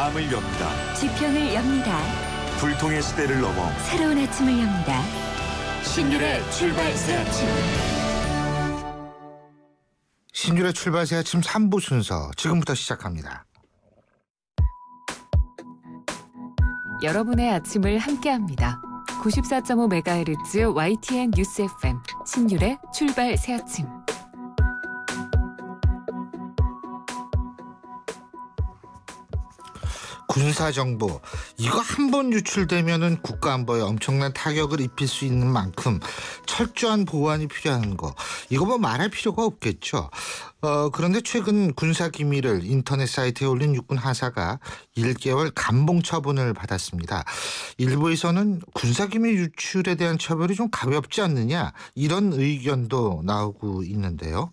마음을 엽니다. 지평을 엽니다. 불통의 시대를 넘어 새로운 아침을 엽니다. 신율의 출발 새 아침. 신율의 출발 새 아침 3부 순서 지금부터 시작합니다. 여러분의 아침을 함께합니다. 94.5MHz YTN 뉴스 FM 신율의 출발 새 아침. 군사정보 이거 한번 유출되면은 국가안보에 엄청난 타격을 입힐 수 있는 만큼 철저한 보안이 필요한 거 이거 뭐 말할 필요가 없겠죠. 그런데 최근 군사기밀을 인터넷 사이트에 올린 육군 하사가 1개월 감봉 처분을 받았습니다. 일부에서는 군사기밀 유출에 대한 처벌이 좀 가볍지 않느냐 이런 의견도 나오고 있는데요.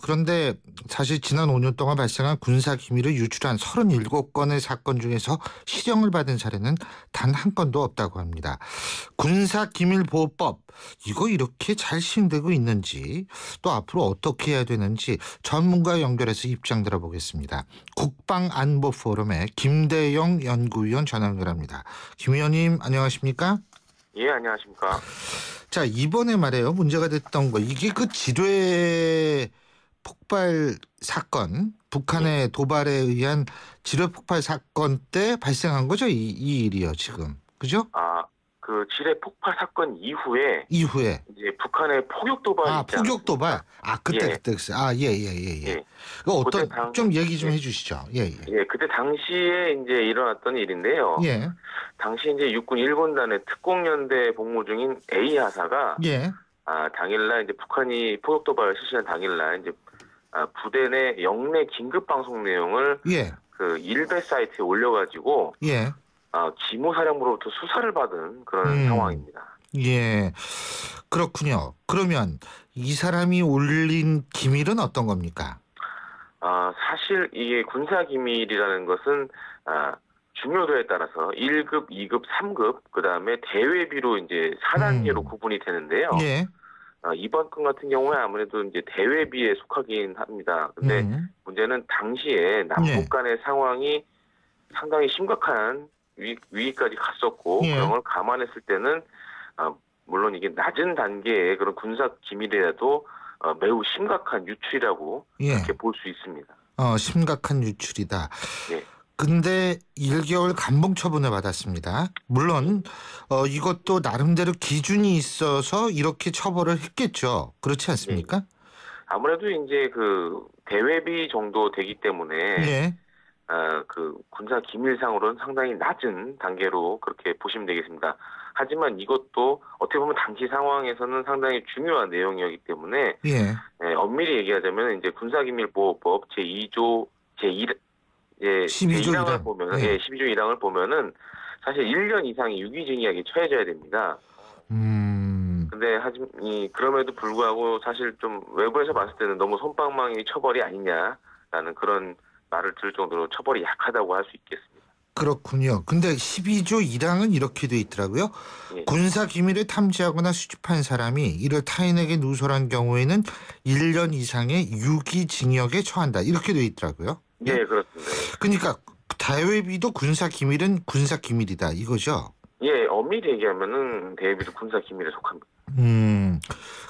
그런데 사실 지난 5년 동안 발생한 군사기밀을 유출한 37건의 사건 중에서 실형을 받은 사례는 단 한 건도 없다고 합니다. 군사기밀보호법 이거 이렇게 잘 시행되고 있는지 또 앞으로 어떻게 해야 되는지 전문가 연결해서 입장 들어보겠습니다. 국방안보포럼의 김대영 연구위원 전화 연결합니다. 김 위원님 안녕하십니까? 예, 안녕하십니까? 자, 이번에 말이에요. 문제가 됐던 거 이게 그 지뢰 폭발 사건, 북한의 도발에 의한 지뢰 폭발 사건 때 발생한 거죠? 이 일이요, 지금. 그죠? 그 지뢰 폭발 사건 이후에 이제 북한의 포격 도발이 있지 포격 도발. 그때 예. 예. 그 어떤 좀 얘기 좀 해주시죠. 예. 그때 당시에 이제 일어났던 일인데요. 예. 당시 이제 육군 1군단의 특공연대 복무 중인 A 하사가 예. 당일날 이제 북한이 포격 도발을 실시한 당일날 이제 부대 내 영내 긴급 방송 내용을 예. 그 일베 사이트에 올려가지고 예. 기무사령부로부터 수사를 받은 그런 상황입니다. 예, 그렇군요. 그러면 이 사람이 올린 기밀은 어떤 겁니까? 사실 이게 군사기밀이라는 것은 중요도에 따라서 1급, 2급, 3급, 그 다음에 대외비로 이제 4단계로 구분이 되는데요. 예. 이번 건 같은 경우에 아무래도 이제 대외비에 속하긴 합니다. 근데 문제는 당시에 남북 간의 상황이 상당히 심각한 위기까지 갔었고 그런 걸 감안했을 때는 물론 이게 낮은 단계의 그런 군사 기밀이라도 매우 심각한 유출이라고 이렇게 볼 수 있습니다. 심각한 유출이다. 예. 근데 1개월 감봉 처분을 받았습니다. 물론 이것도 나름대로 기준이 있어서 이렇게 처벌을 했겠죠. 그렇지 않습니까? 아무래도 이제 그 대외비 정도 되기 때문에 그 군사 기밀상으로는 상당히 낮은 단계로 그렇게 보시면 되겠습니다. 하지만 이것도 어떻게 보면 당시 상황에서는 상당히 중요한 내용이었기 때문에 엄밀히 얘기하자면 이제 군사기밀보호법 제2조 제1항을 보면 12조 1항을 보면은 사실 1년 이상의 유기징역이 처해져야 됩니다. 근데 그럼에도 불구하고 사실 좀 외부에서 봤을 때는 너무 솜방망이 처벌이 아니냐라는 그런 말을 들을 정도로 처벌이 약하다고 할 수 있겠습니다. 그렇군요. 근데 12조 1항은 이렇게 돼 있더라고요. 군사 기밀을 탐지하거나 수집한 사람이 이를 타인에게 누설한 경우에는 1년 이상의 유기징역에 처한다. 이렇게 돼 있더라고요. 예, 그렇습니다. 그러니까 대외비도 군사 기밀은 군사 기밀이다. 이거죠? 예, 엄밀히 얘기하면은 대외비도 군사 기밀에 속합니다.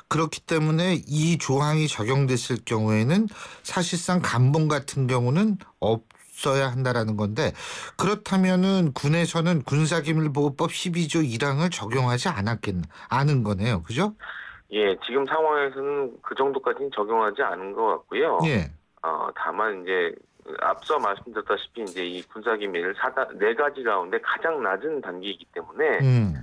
그렇기 때문에 이 조항이 적용됐을 경우에는 사실상 감봉 같은 경우는 없어야 한다라는 건데 그렇다면은 군에서는 군사기밀보호법 12조 1항을 적용하지 않은 거네요. 그죠? 예, 지금 상황에서는 그 정도까지는 적용하지 않은 것 같고요. 예. 다만 이제 앞서 말씀드렸다시피 이제 이 군사기밀 4가지 가운데 가장 낮은 단계이기 때문에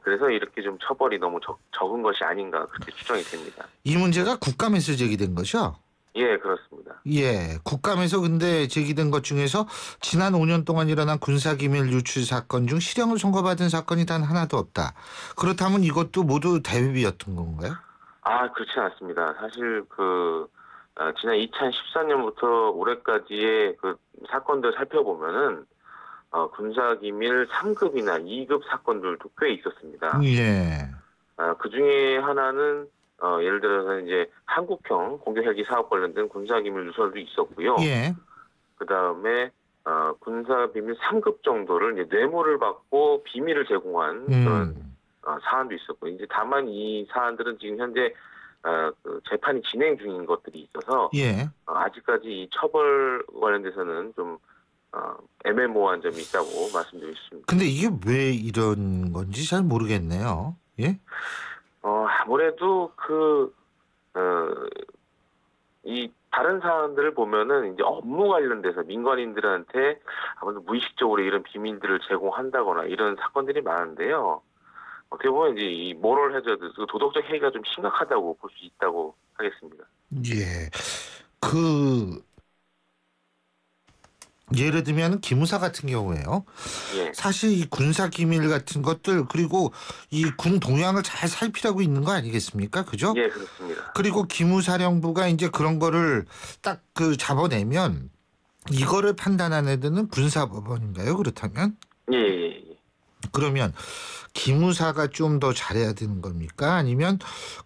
그래서 이렇게 좀 처벌이 너무 적은 것이 아닌가 그렇게 추정이 됩니다. 이 문제가 국감에서 제기된 거죠? 예, 그렇습니다. 예, 국감에서 근데 제기된 것 중에서 지난 5년 동안 일어난 군사기밀 유출 사건 중 실형을 선고받은 사건이 단 하나도 없다. 그렇다면 이것도 모두 대외비였던 건가요? 그렇진 않습니다. 사실 지난 2014년부터 올해까지의 그 사건들 살펴보면은 군사기밀 3급이나 2급 사건들도 꽤 있었습니다. 예. 그 중에 하나는 예를 들어서 이제 한국형 공격 헬기 사업 관련된 군사기밀 누설도 있었고요. 예. 그 다음에 군사 비밀 3급 정도를 이제 뇌물을 받고 비밀을 제공한 그런 사안도 있었고, 이제 다만 이 사안들은 지금 현재 그 재판이 진행 중인 것들이 있어서 예. 아직까지 이 처벌 관련돼서는 좀 애매모호한 점이 있다고 말씀드리고 싶습니다. 근데 이게 왜 이런 건지 잘 모르겠네요. 예? 아무래도 이 다른 사안들을 보면은 이제 업무 관련돼서 민간인들한테 아무래도 무의식적으로 이런 비밀들을 제공한다거나 이런 사건들이 많은데요. 어떻게 보면 이제 이 모럴 해저드, 도덕적 해이가 좀 심각하다고 볼 수 있다고 하겠습니다. 예. 예를 들면 기무사 같은 경우에요. 예. 사실 이 군사 기밀 같은 것들 그리고 이 군 동향을 잘 살피라고 있는 거 아니겠습니까? 그죠? 예, 그렇습니다. 그리고 기무사령부가 이제 그런 거를 딱 잡아내면 이거를 판단하는 데는 군사법원인가요? 그렇다면? 예. 그러면 기무사가 좀 더 잘해야 되는 겁니까? 아니면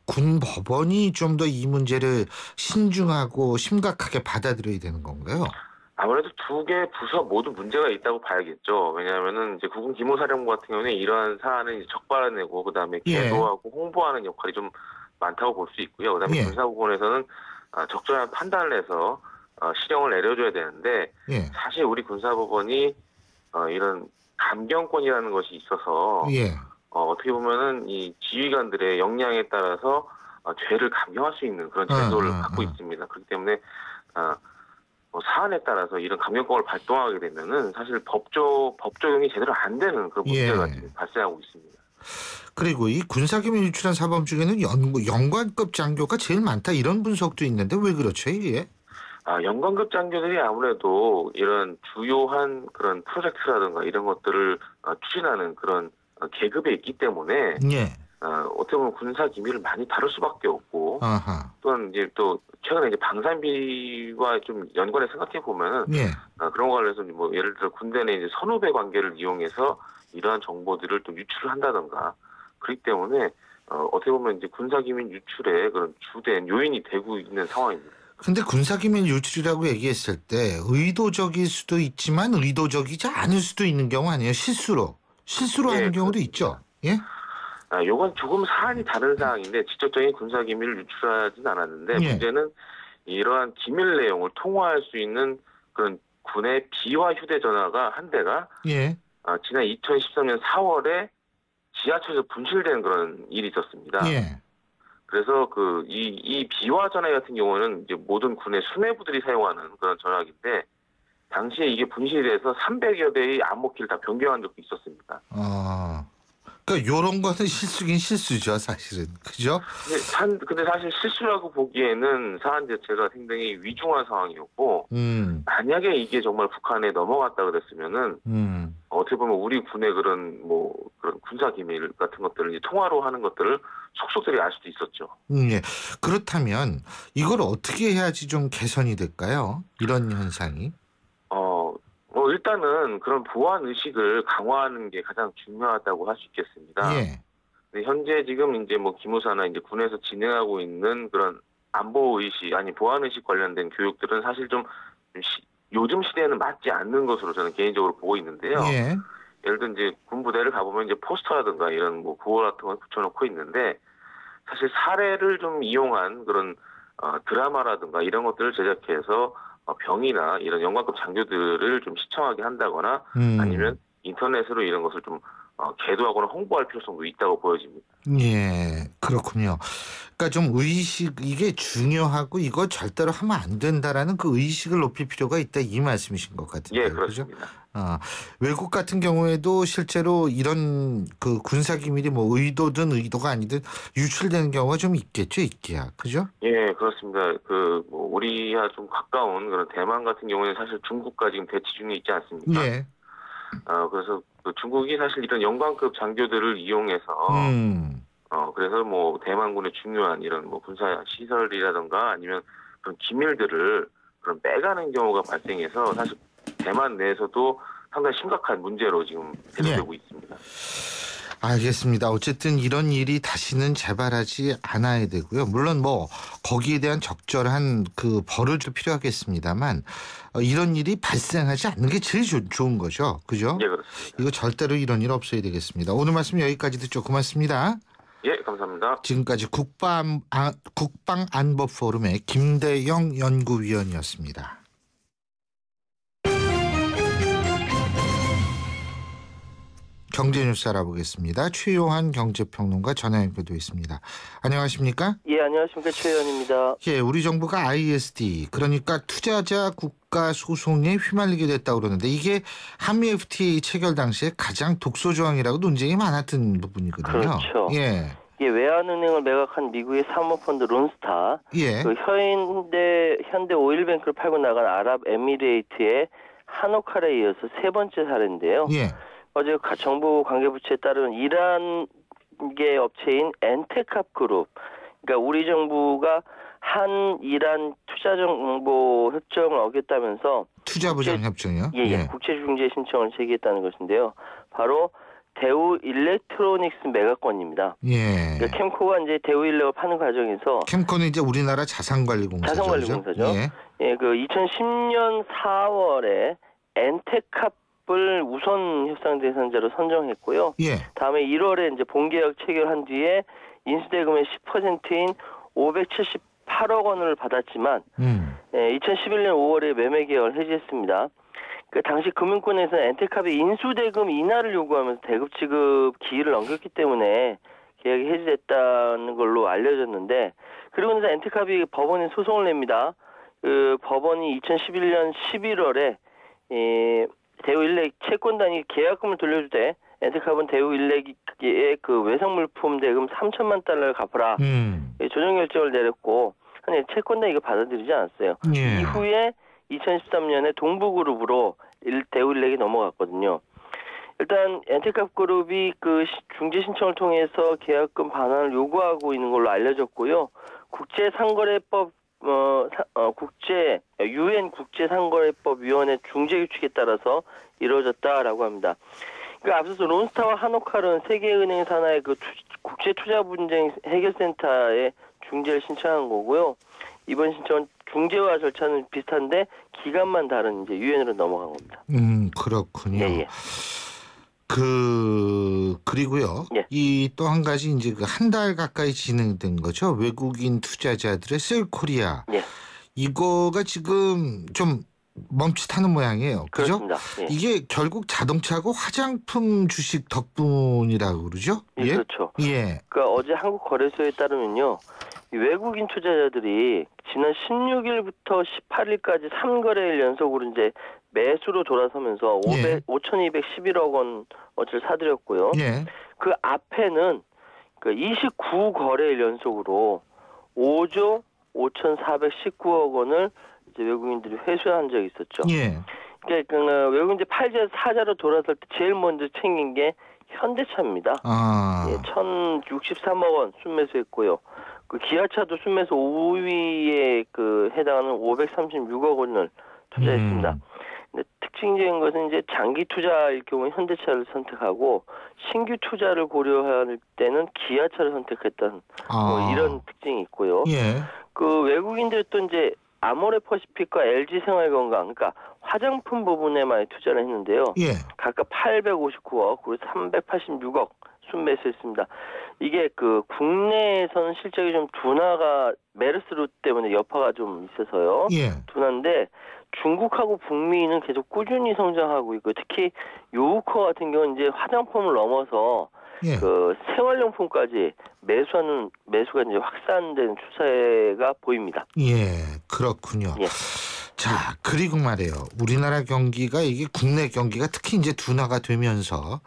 군 법원이 좀 더 이 문제를 신중하고 심각하게 받아들여야 되는 건가요? 아무래도 두 개 부서 모두 문제가 있다고 봐야겠죠. 왜냐하면은 이제 국군 기무사령부 같은 경우는 이러한 사안을 이제 적발해내고 그다음에 계도하고 홍보하는 역할이 좀 많다고 볼 수 있고요. 그다음에 군사부원에서는 적절한 판단을 해서 실형을 내려줘야 되는데 사실 우리 군사법원이 이런 감경권이라는 것이 있어서 어떻게 보면은 이 지휘관들의 역량에 따라서 죄를 감경할 수 있는 그런 제도를 갖고 있습니다. 그렇기 때문에 사안에 따라서 이런 감경권을 발동하게 되면은 사실 법 적용이 제대로 안 되는 그런 문제가 지금 발생하고 있습니다. 그리고 이 군사기밀 유출한 사범 중에는 연관급 장교가 제일 많다 이런 분석도 있는데 왜 그렇죠 이게? 연관급 장교들이 아무래도 이런 주요한 그런 프로젝트라든가 이런 것들을 추진하는 그런 계급에 있기 때문에 어떻게 보면 군사 기밀을 많이 다룰 수밖에 없고 또한 이제 또 최근에 이제 방산비와 좀 연관해 생각해 보면은 그런 거 관련해서 뭐 예를 들어 군대 내 이제 선후배 관계를 이용해서 이러한 정보들을 또 유출을 한다든가 그렇기 때문에 어떻게 보면 이제 군사 기밀 유출의 그런 주된 요인이 되고 있는 상황입니다. 근데 군사기밀 유출이라고 얘기했을 때 의도적일 수도 있지만 의도적이지 않을 수도 있는 경우 아니에요? 실수로 하는 경우도 있죠. 예? 요건 조금 사안이 다른 사항인데 직접적인 군사기밀을 유출하진 않았는데 문제는 이러한 기밀 내용을 통화할 수 있는 그런 군의 비화 휴대전화가 한 대가 지난 2013년 4월에 지하철에서 분실된 그런 일이 있었습니다. 그래서 이 비화 전화 같은 경우는 이제 모든 군의 수뇌부들이 사용하는 그런 전화기인데 당시에 이게 분실돼서 300여 대의 암호키를 다 변경한 적도 있었습니다. 그러니까 이런 거는 실수긴 실수죠, 사실은. 그죠? 근데 사실 실수라고 보기에는 사안 자체가 상당히 위중한 상황이었고 만약에 이게 정말 북한에 넘어갔다 그랬으면은 어떻게 보면 우리 군의 그런 군사 기밀 같은 것들을 이제 통화로 하는 것들을 속속들이 알 수도 있었죠. 그렇다면 이걸 어떻게 해야지 좀 개선이 될까요? 이런 현상이? 일단은 그런 보안 의식을 강화하는 게 가장 중요하다고 할 수 있겠습니다. 근데 현재 지금 이제 기무사나 이제 군에서 진행하고 있는 그런 안보 의식 보안 의식 관련된 교육들은 사실 좀 요즘 시대에는 맞지 않는 것으로 저는 개인적으로 보고 있는데요. 예를 들어 이제 군부대를 가보면 이제 포스터라든가 이런 구호 같은 걸 붙여놓고 있는데 사실 사례를 좀 이용한 그런 드라마라든가 이런 것들을 제작해서 병이나 이런 연관급 장교들을 좀 시청하게 한다거나 아니면 인터넷으로 이런 것을 좀 계도하거나 홍보할 필요성도 있다고 보여집니다. 그렇군요. 그러니까 좀 의식 이게 중요하고 이거 절대로 하면 안 된다라는 그 의식을 높일 필요가 있다 이 말씀이신 것 같은데요. 그렇습니다. 외국 같은 경우에도 실제로 이런 그 군사 기밀이 의도든 의도가 아니든 유출되는 경우가 좀 있겠죠, 있기야, 그죠? 그렇습니다. 우리와 좀 가까운 그런 대만 같은 경우에는 사실 중국과 지금 대치 중에 있지 않습니까? 그래서 중국이 사실 이런 연관급 장교들을 이용해서 그래서 대만군의 중요한 이런 군사 시설이라든가 아니면 그런 기밀들을 그런 빼가는 경우가 발생해서 사실 대만 내에서도 상당히 심각한 문제로 지금 대두되고 있습니다. 알겠습니다. 어쨌든 이런 일이 다시는 재발하지 않아야 되고요. 물론 뭐 거기에 대한 적절한 그 벌을 좀 필요하겠습니다만 이런 일이 발생하지 않는 게 제일 좋은 거죠. 그죠? 예, 그렇습니다. 이거 절대로 이런 일 없어야 되겠습니다. 오늘 말씀 여기까지 듣죠. 고맙습니다. 예, 감사합니다. 지금까지 국방안보 포럼의 김대영 연구위원이었습니다. 경제뉴스 알아보겠습니다. 최요한 경제평론가 전화 연결돼 있습니다. 안녕하십니까? 예, 안녕하십니까. 최 의원입니다. 예, 우리 정부가 ISD 그러니까 투자자 국가 소송에 휘말리게 됐다고 그러는데 이게 한미 FTA 체결 당시에 가장 독소 조항이라고 논쟁이 많았던 부분이거든요. 그렇죠. 예. 이게 외환은행을 매각한 미국의 사모펀드 론스타, 예. 그 현대 오일뱅크를 팔고 나간 아랍에미레이트의 한옥칼에 이어서 세 번째 사례인데요. 예. 어제 정부 관계부처에 따르면 이란계 업체인 엔테캅 그룹, 그러니까 우리 정부가 한-이란 투자정보 협정을 어겼다면서 투자부장 협정이요? 예, 국제중재 신청을 제기했다는 것인데요. 바로 대우 일렉트로닉스 매각권입니다. 예. 그러니까 캠코가 이제 대우 일렉을 파는 과정에서 캠코는 이제 우리나라 자산관리공사죠. 자산관리공사죠. 예. 예, 그 2010년 4월에 엔테캅을 우선 협상 대상자로 선정했고요. 예. 다음에 1월에 이제 본계약 체결한 뒤에 인수대금의 10%인 578억 원을 받았지만 2011년 5월에 매매 계약을 해지했습니다. 그 당시 금융권에서는 엔테캅이 인수대금 인하를 요구하면서 대급 지급 기일을 넘겼기 때문에 계약이 해지됐다는 걸로 알려졌는데, 그리고 나서 엔테캅이 법원에 소송을 냅니다. 그 법원이 2011년 11월에 대우일렉 채권단이 계약금을 돌려주되 엔테캅은 대우일렉의 그 외상물품 대금 3천만 달러를 갚아라 조정 결정을 내렸고, 아니 채권단이 이거 받아들이지 않았어요. 예. 이후에 2013년에 동부그룹으로 대우일렉이 넘어갔거든요. 일단 엔테캅 그룹이 그 중재 신청을 통해서 계약금 반환을 요구하고 있는 걸로 알려졌고요. 국제상거래법 UN 국제상거래법 위원회 중재 규칙에 따라서 이루어졌다라고 합니다. 그러니까 앞서서 론스타와 한옥칼은 세계은행 산하의 그 국제투자분쟁 해결센터에 중재를 신청한 거고요. 이번 신청은 중재와 절차는 비슷한데 기간만 다른 이제 유엔으로 넘어간 겁니다. 그렇군요. 예. 그리고요. 예. 이 또 한 가지 이제 그 한 달 가까이 진행된 거죠. 외국인 투자자들의 셀코리아. 예. 이거가 지금 좀 멈칫하는 모양이에요. 그죠? 그렇습니다. 예. 이게 결국 자동차하고 화장품 주식 덕분이라고 그러죠? 예, 그렇죠. 예. 그러니까 어제 한국거래소에 따르면요. 이 외국인 투자자들이 지난 16일부터 18일까지 3거래일 연속으로 이제 매수로 돌아서면서 예. 5,211억 원어치를 사들였고요. 예. 그 앞에는 그 29거래일 연속으로 5조 5,419억 원을 이제 외국인들이 회수한 적이 있었죠. 예. 그러니까 외국인들 사자로 돌아설 때 제일 먼저 챙긴 게 현대차입니다. 예, 1,063억 원 순매수했고요. 그 기아차도 순매수 5위에 그 해당하는 536억 원을 투자했습니다. 근데 특징적인 것은 이제 장기 투자일 경우 현대차를 선택하고 신규 투자를 고려할 때는 기아차를 선택했던 뭐 이런 특징이 있고요. 예. 그 외국인들 또 이제 아모레퍼시픽과 LG생활건강, 그러니까 화장품 부분에 많이 투자를 했는데요. 예. 각각 859억 그리고 386억 순매수했습니다. 이게 그 국내에서는 실적이 좀 둔화가 메르스루 때문에 여파가 좀 있어서요. 예. 둔화인데 중국하고 북미는 계속 꾸준히 성장하고 있고, 특히 요우커 같은 경우는 이제 화장품을 넘어서 예. 그 생활용품까지 매수가 이제 확산된 추세가 보입니다. 예, 그렇군요. 예. 자, 그리고 말이에요. 우리나라 경기가 이게 국내 경기가 특히 이제 둔화가 되면서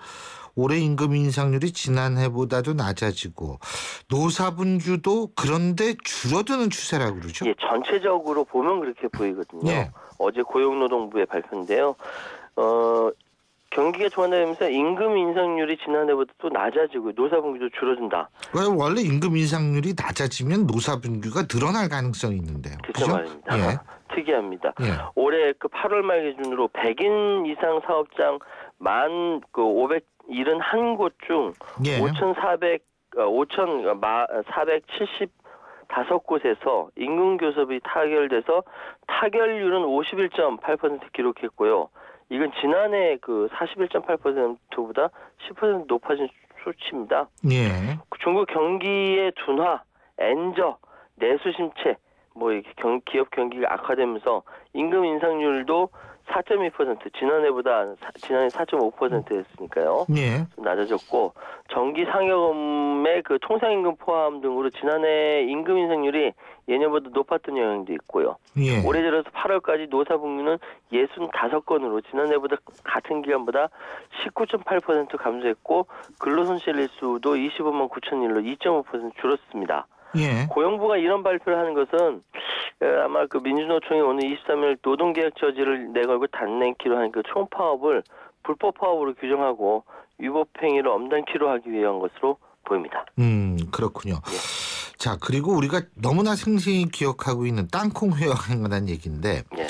올해 임금 인상률이 지난해보다도 낮아지고 노사분규도 그런데 줄어드는 추세라고 그러죠? 예, 전체적으로 보면 그렇게 보이거든요. 예. 어제 고용노동부의 발표인데요. 경기가 좋아지면서 임금 인상률이 지난해보다 또 낮아지고 노사분규도 줄어든다. 원래 임금 인상률이 낮아지면 노사분규가 늘어날 가능성이 있는데요. 그렇죠 말입니다. 예. 특이합니다. 예. 올해 그 8월 말 기준으로 100인 이상 사업장 571곳 중 예. 475곳에서 임금 교섭이 타결돼서 타결률은 51.8% 기록했고요. 이건 지난해 그 41.8%보다 10% 높아진 수치입니다. 예. 중국 경기의 둔화, 엔저, 내수 심체, 뭐 이렇게 기업 경기가 악화되면서 임금 인상률도 4.2%, 지난해 4.5%였으니까요. 예. 좀 낮아졌고, 전기 상여금의 그 통상임금 포함 등으로 지난해 임금 인상률이 예년보다 높았던 영향도 있고요. 예. 올해 들어서 8월까지 노사분규는 65건으로 지난해보다 같은 기간보다 19.8% 감소했고, 근로손실일수도 25만 9천 일로 2.5% 줄었습니다. 예. 고용부가 이런 발표를 하는 것은 아마 그 민주노총이 오늘 23일 노동계약 저지를 내걸고 단행키로 하는 그 총파업을 불법 파업으로 규정하고 위법행위를 엄단키로 하기 위한 것으로 보입니다. 그렇군요. 예. 자, 그리고 우리가 너무나 생생히 기억하고 있는 땅콩 회항에 관한 얘기인데 예.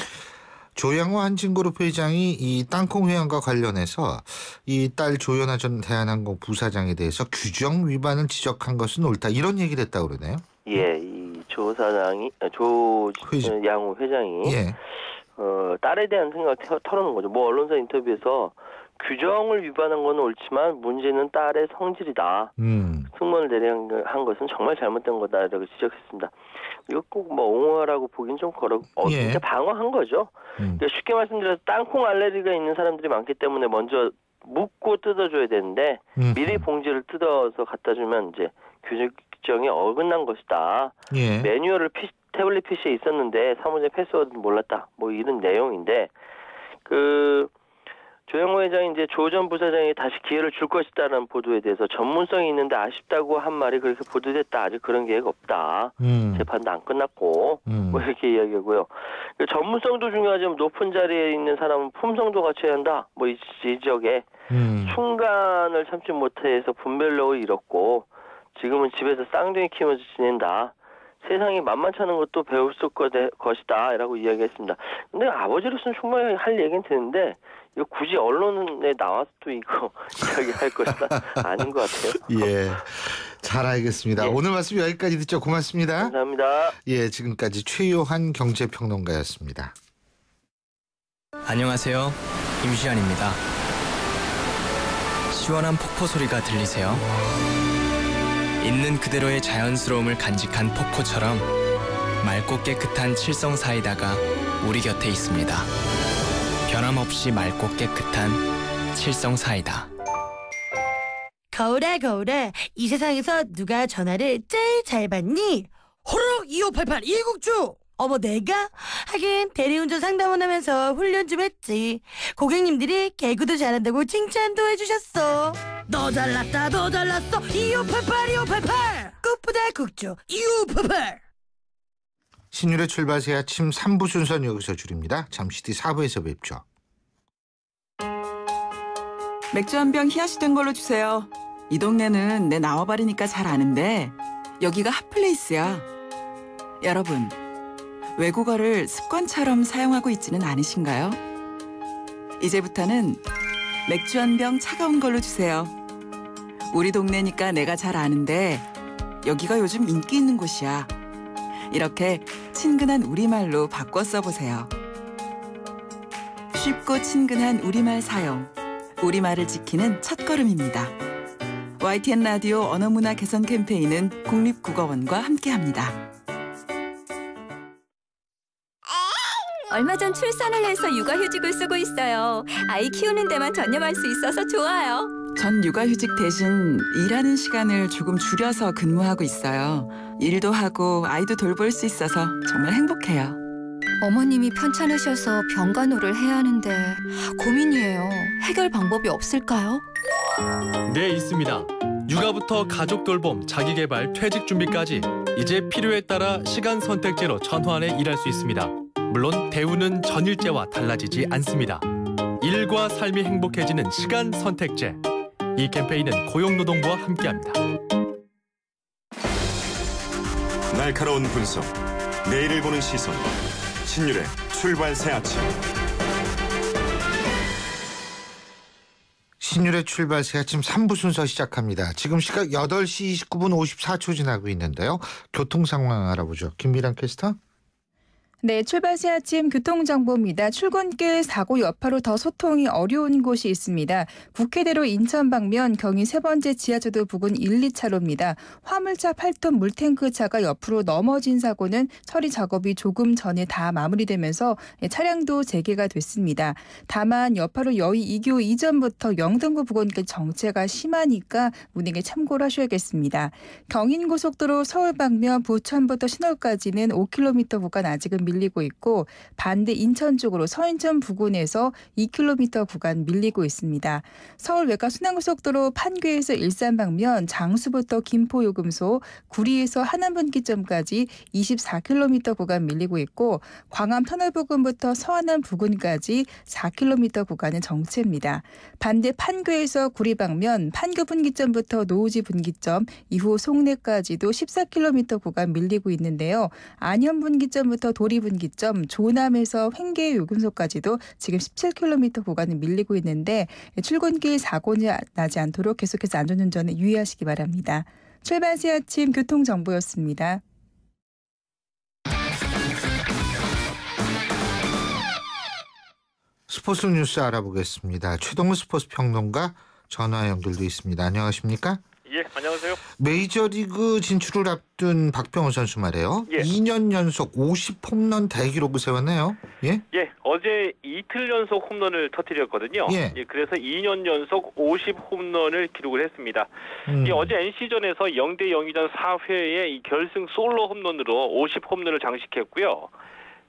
조양호 한진그룹 회장이 이 땅콩 회항과 관련해서 이 딸 조연아 전 대한항공 부사장에 대해서 규정 위반을 지적한 것은 옳다 이런 얘기를 했다고 그러네요. 예, 이 조양호 회장이 예. 딸에 대한 생각을 털어놓은 거죠. 뭐 언론사 인터뷰에서 규정을 위반한 건 옳지만 문제는 딸의 성질이다. 승무원을 내려한 것은 정말 잘못된 거다라고 지적했습니다. 이거 꼭 뭐 옹호하라고 보긴 좀 예. 진짜 방어한 거죠. 그러니까 쉽게 말씀드려서 땅콩 알레르기가 있는 사람들이 많기 때문에 먼저 묻고 뜯어줘야 되는데 미리 봉지를 뜯어서 갖다 주면 이제 규정이 어긋난 것이다. 예. 매뉴얼을 태블릿 PC에 있었는데 사무실 패스워드는 몰랐다. 뭐 이런 내용인데 그 조양호 회장이 이제 조 전 부사장이 다시 기회를 줄 것이다라는 보도에 대해서 전문성이 있는데 아쉽다고 한 말이 그렇게 보도됐다. 아직 그런 계획 없다. 재판도 안 끝났고 뭐 이렇게 이야기하고요. 전문성도 중요하지만 높은 자리에 있는 사람은 품성도 갖춰야 한다. 뭐 이 지적에 순간을 참지 못해서 분별력을 잃었고 지금은 집에서 쌍둥이 키우면서 지낸다. 세상이 만만치 않은 것도 배울 수 것이다 라고 이야기했습니다. 근데 아버지로서는 충분히 할 얘기는 되는데 이거 굳이 언론에 나와서 또 이거 이야기할 것이다 아닌 것 같아요. 예, 잘 알겠습니다. 예. 오늘 말씀 여기까지 듣죠. 고맙습니다. 감사합니다. 예, 지금까지 최요한 경제평론가였습니다. 안녕하세요. 임시완입니다. 시원한 폭포 소리가 들리세요? 있는 그대로의 자연스러움을 간직한 폭포처럼 맑고 깨끗한 칠성 사이다가 우리 곁에 있습니다. 변함없이 맑고 깨끗한 칠성 사이다. 거울아 거울아 이 세상에서 누가 전화를 제일 잘 받니? 호로록 2588 이국주. 어머 내가? 하긴 대리운전 상담원 하면서 훈련 좀 했지. 고객님들이 개그도 잘한다고 칭찬도 해주셨어. 너 잘났다 너 잘났어 2588 2588 꽃보다 국주 2588. 신율의 출발새 아침 3부 순서는 여기서 줄입니다. 잠시 뒤 4부에서 뵙죠. 맥주 한 병 희야시 된 걸로 주세요. 이 동네는 내 나와버리니까 잘 아는데 여기가 핫플레이스야. 여러분, 외국어를 습관처럼 사용하고 있지는 않으신가요? 이제부터는 맥주 한 병 차가운 걸로 주세요. 우리 동네니까 내가 잘 아는데 여기가 요즘 인기 있는 곳이야. 이렇게 친근한 우리말로 바꿔 써보세요. 쉽고 친근한 우리말 사용. 우리말을 지키는 첫걸음입니다. YTN 라디오 언어문화 개선 캠페인은 국립국어원과 함께합니다. 얼마 전 출산을 해서 육아휴직을 쓰고 있어요. 아이 키우는 데만 전념할 수 있어서 좋아요. 전 육아휴직 대신 일하는 시간을 조금 줄여서 근무하고 있어요. 일도 하고 아이도 돌볼 수 있어서 정말 행복해요. 어머님이 편찮으셔서 병간호를 해야 하는데 고민이에요. 해결 방법이 없을까요? 네, 있습니다. 육아부터 가족 돌봄, 자기개발, 퇴직 준비까지 이제 필요에 따라 시간 선택제로 전환해 일할 수 있습니다. 물론 대우는 전일제와 달라지지 않습니다. 일과 삶이 행복해지는 시간 선택제. 이 캠페인은 고용노동부와 함께합니다. 날카로운 분석, 내일을 보는 시선. 신율의 출발새 아침. 신율의 출발 새 아침 3부 순서 시작합니다. 지금 시각 8시 29분 54초 지나고 있는데요. 교통 상황 알아보죠. 김미란 캐스터. 네, 출발 새 아침 교통정보입니다. 출근길 사고 여파로 더 소통이 어려운 곳이 있습니다. 국회대로 인천 방면 경인 세 번째 지하철도 부근 1, 2차로입니다. 화물차 8톤 물탱크차가 옆으로 넘어진 사고는 처리 작업이 조금 전에 다 마무리되면서 차량도 재개가 됐습니다. 다만 여파로 여의 2교 이전부터 영등포 부근길 정체가 심하니까 운행에 참고를 하셔야겠습니다. 경인고속도로 서울 방면 부천부터 신월까지는 5km 구간 아직은 밀리고 있고 반대 인천 쪽으로 서인천 부근에서 2km 구간 밀리고 있습니다. 서울 외곽 순환고속도로 판교에서 일산 방면 장수부터 김포요금소, 구리에서 하남분기점까지 24km 구간 밀리고 있고 광암 터널 부근부터 서안암 부근까지 4km 구간은 정체입니다. 반대 판교에서 구리 방면 판교 분기점부터 노우지 분기점 이후 송내까지도 14km 구간 밀리고 있는데요. 안현 분기점부터 도리 분기점 조남에서 횡계 요금소까지도 지금 17km 구간이 밀리고 있는데 출근길 사고는 나지 않도록 계속해서 안전운전에 유의하시기 바랍니다. 출발 새 아침 교통정보였습니다. 스포츠 뉴스 알아보겠습니다. 최동우 스포츠 평론가 전화 연결돼 있습니다. 안녕하십니까? 예, 안녕하세요. 메이저리그 진출을 앞둔 박병호 선수 말이에요. 예. 2년 연속 50홈런 대기록을 세웠네요. 예? 예, 어제 이틀 연속 홈런을 터뜨렸거든요. 예. 예, 그래서 2년 연속 50홈런을 기록을 했습니다. 예, 어제 NC전에서 0대 0이던 4회에 이 결승 솔로 홈런으로 50홈런을 장식했고요.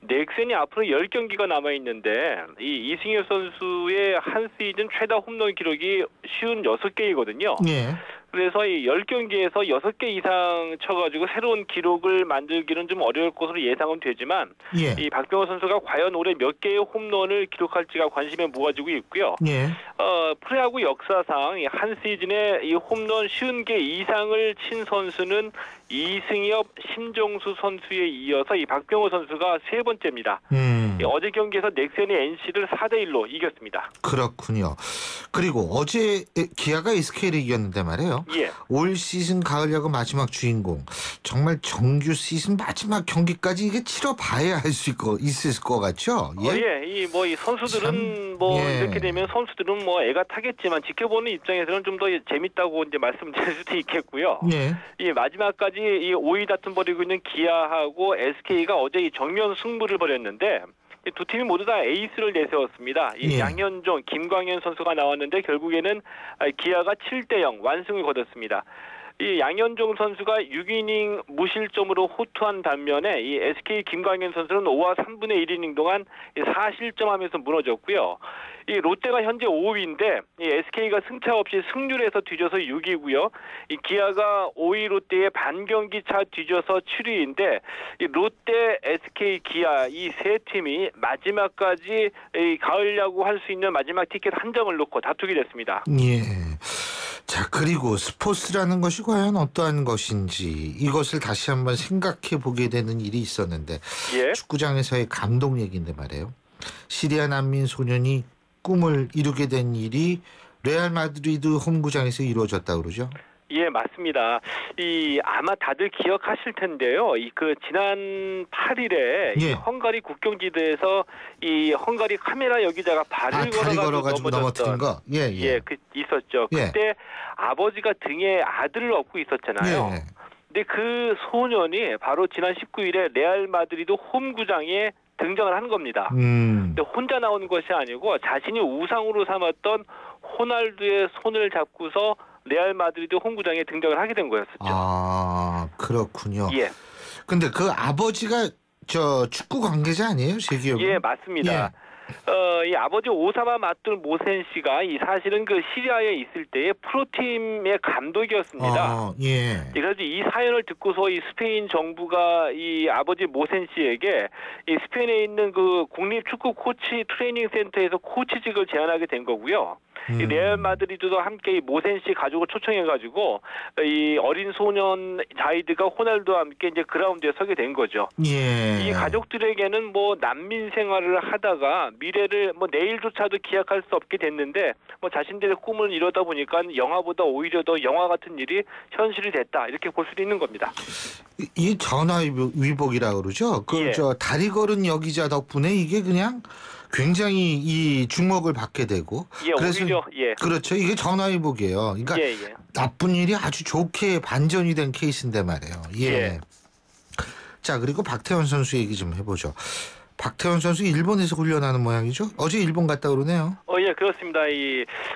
넥센이 앞으로 10경기가 남아있는데 이 이승엽 선수의 한 시즌 최다 홈런 기록이 56개이거든요. 예. 그래서 이 10경기에서 6개 이상 쳐가지고 새로운 기록을 만들기는 좀 어려울 것으로 예상은 되지만 예. 이 박병호 선수가 과연 올해 몇 개의 홈런을 기록할지가 관심에 모아지고 있고요. 예. 프로야구 역사상 한 시즌에 이 홈런 50개 이상을 친 선수는 이승엽, 신정수 선수에 이어서 이 박병호 선수가 세 번째입니다. 어제 경기에서 넥센이 NC를 4대1로 이겼습니다. 그렇군요. 그리고 어제 기아가 SK를 이겼는데 말이에요. 예. 올 시즌 가을 야구 마지막 주인공. 정말 정규 시즌 마지막 경기까지 이게 치러봐야 할 수 있을 것 같죠? 예. 이 선수들은 이렇게 되면 선수들은 애가 타겠지만 지켜보는 입장에서는 좀 더 재밌다고 이제 말씀드릴 수도 있겠고요. 예. 이 마지막까지 이 5위 다툼 벌이고 있는 기아하고 SK가 어제 이 정면 승부를 벌였는데 두 팀이 모두 다 에이스를 내세웠습니다. 이 양현종, 김광현 선수가 나왔는데 결국에는 기아가 7대0 완승을 거뒀습니다. 이 양현종 선수가 6이닝 무실점으로 호투한 반면에 이 SK 김광현 선수는 5와 3분의 1이닝 동안 4실점하면서 무너졌고요. 이 롯데가 현재 5위인데 이 SK가 승차 없이 승률에서 뒤져서 6위고요. 이 기아가 5위 롯데의 반경기 차 뒤져서 7위인데 이 롯데, SK, 기아 이 세 팀이 마지막까지 이 가을 야구 할 수 있는 마지막 티켓 한 장을 놓고 다투게 됐습니다. 예. 자, 그리고 스포츠라는 것이 과연 어떠한 것인지 이것을 다시 한번 생각해 보게 되는 일이 있었는데 축구장에서의 감동 얘기인데 말이에요. 시리아 난민 소년이 꿈을 이루게 된 일이 레알 마드리드 홈구장에서 이루어졌다고 그러죠? 예, 맞습니다. 아마 다들 기억하실 텐데요. 지난 8일에 이 헝가리 국경지대에서 이 헝가리 카메라 여기자가 발을 걸어가지고 넘어뜨린 거. 있었죠. 그때 아버지가 등에 아들을 업고 있었잖아요. 근데 그 소년이 바로 지난 19일에 레알 마드리드 홈구장에 등장을 한 겁니다. 근데 혼자 나오는 것이 아니고 자신이 우상으로 삼았던 호날두의 손을 잡고서 레알 마드리드 홈구장에 등장을 하게 된 거였었죠. 아, 그렇군요. 예. 근데 그 아버지가 축구 관계자 아니에요? 제 기억에? 예, 맞습니다. 이 아버지 오사마 마툴 모센 씨가 사실은 그 시리아에 있을 때의 프로팀의 감독이었습니다. 그래서 이 사연을 듣고서 이 스페인 정부가 이 아버지 모센 씨에게 이 스페인에 있는 그 국립 축구 코치 트레이닝 센터에서 코치직을 제안하게 된 거고요. 이 레알 마드리드도 함께 이 모센 씨 가족을 초청해가지고 이 어린 소년 자이드가 호날두와 함께 이제 그라운드에 서게 된 거죠. 예. 이 가족들에게는 뭐 난민 생활을 하다가 미래를 뭐 내일조차도 기약할 수 없게 됐는데 뭐 자신들의 꿈을 이루다 보니까 영화보다 오히려 더 영화 같은 일이 현실이 됐다 이렇게 볼 수도 있는 겁니다. 이 전화위복이라 그러죠. 그 저 다리 걸은 여기자 덕분에 이게 그냥 굉장히 이 주목을 받게 되고. 그래서 오히려 그렇죠. 이게 전화위복이에요. 그러니까 나쁜 일이 아주 좋게 반전이 된 케이스인데 말이에요. 예. 자, 그리고 박태원 선수 얘기 좀 해보죠. 박태원 선수 일본에서 훈련하는 모양이죠? 어제 일본 갔다 그러네요. 예, 그렇습니다.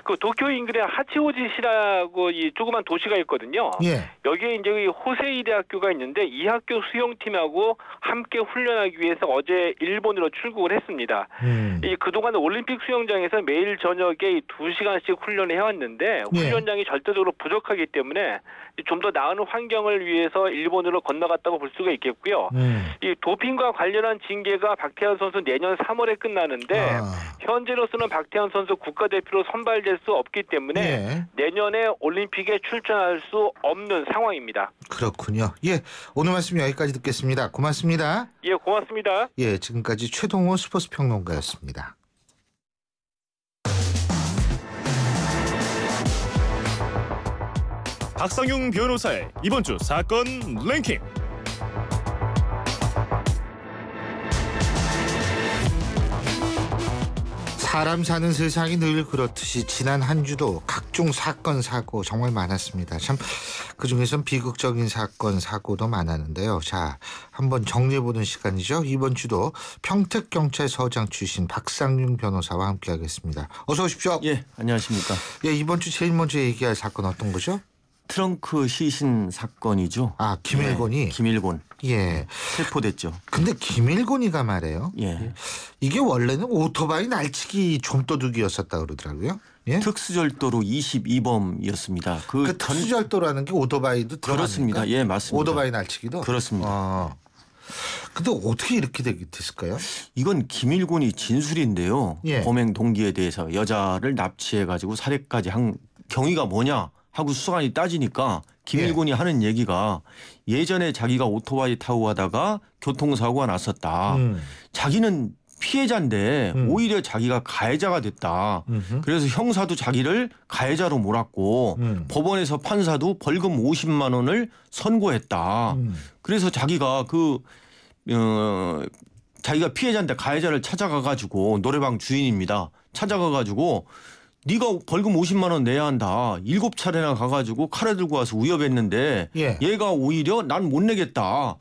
그 도쿄 인근에 하치오지시라고 이 조그만 도시가 있거든요. 예. 여기에 이제 호세이 대학교가 있는데 이 학교 수영팀하고 함께 훈련하기 위해서 어제 일본으로 출국을 했습니다. 그동안 올림픽 수영장에서 매일 저녁에 2시간씩 훈련을 해왔는데 훈련장이 절대적으로 부족하기 때문에 좀 더 나은 환경을 위해서 일본으로 건너갔다고 볼 수가 있겠고요. 이 도핑과 관련한 징계가 박태환 선수 내년 3월에 끝나는데 현재로서는 박태환 선수 국가대표로 선발될 수 없기 때문에 내년에 올림픽에 출전할 수 없는 상황입니다. 그렇군요. 예, 오늘 말씀 여기까지 듣겠습니다. 고맙습니다. 예, 고맙습니다. 예, 지금까지 최동호 스포츠 평론가였습니다. 박상용 변호사의 이번 주 사건 랭킹. 사람 사는 세상이 늘 그렇듯이 지난 한 주도 각종 사건 사고 정말 많았습니다. 참 그중에선 비극적인 사건 사고도 많았는데요. 자, 한번 정리해보는 시간이죠. 이번 주도 평택경찰서장 출신 박상용 변호사와 함께하겠습니다. 어서 오십시오. 예, 안녕하십니까. 예, 이번 주 제일 먼저 얘기할 사건 어떤 거죠? 트렁크 시신 사건이죠. 아, 김일곤이? 예, 김일곤. 예. 체포됐죠. 근데 김일곤이가 말이에요. 예. 이게 원래는 오토바이 날치기 좀도둑이었었다 그러더라고요. 예? 특수절도로 22범이었습니다. 그 특수절도라는 게 오토바이도 들어갑니까? 그렇습니다. 예, 맞습니다. 오토바이 날치기도? 그렇습니다. 근데 어떻게 이렇게 됐을까요? 이건 김일곤이 진술인데요. 예. 범행 동기에 대해서 여자를 납치해가지고 살해까지 한 경위가 뭐냐 하고 수사관이 따지니까 김일곤이 하는 얘기가 예전에 자기가 오토바이 타고 가다가 교통사고가 났었다. 자기는 피해자인데 오히려 자기가 가해자가 됐다. 그래서 형사도 자기를 가해자로 몰았고 법원에서 판사도 벌금 50만 원을 선고했다. 그래서 자기가 자기가 피해자인데 가해자를 찾아가가지고 노래방 주인입니다. 찾아가가지고 네가 벌금 50만 원 내야 한다. 7차례나 가가지고 칼을 들고 와서 위협했는데 얘가 오히려 난 못 내겠다.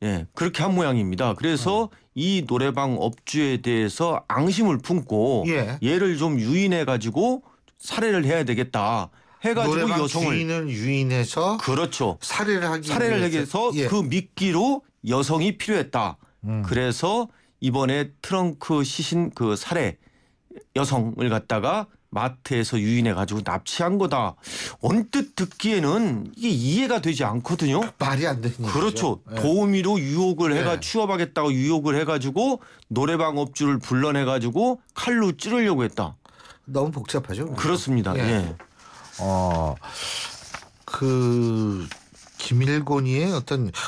예, 그렇게 한 모양입니다. 그래서 이 노래방 업주에 대해서 анг심을 품고 얘를 좀 유인해가지고 살해를 해야 되겠다. 해가지고 노래방 여성을 주인을 유인해서 그렇죠. 살해를 하기 위해서 그 미끼로 여성이 필요했다. 그래서 이번에 트렁크 시신 그 살해 여성을 갖다가 마트에서 유인해가지고 납치한 거다. 언뜻 듣기에는 이게 이해가 되지 않거든요. 말이 안 되는 그렇죠. 도우미로 유혹을 해가 취업하겠다고 유혹을 해가지고 노래방 업주를 불러내가지고 칼로 찌르려고 했다. 너무 복잡하죠. 그렇습니다. 예. 김일곤이의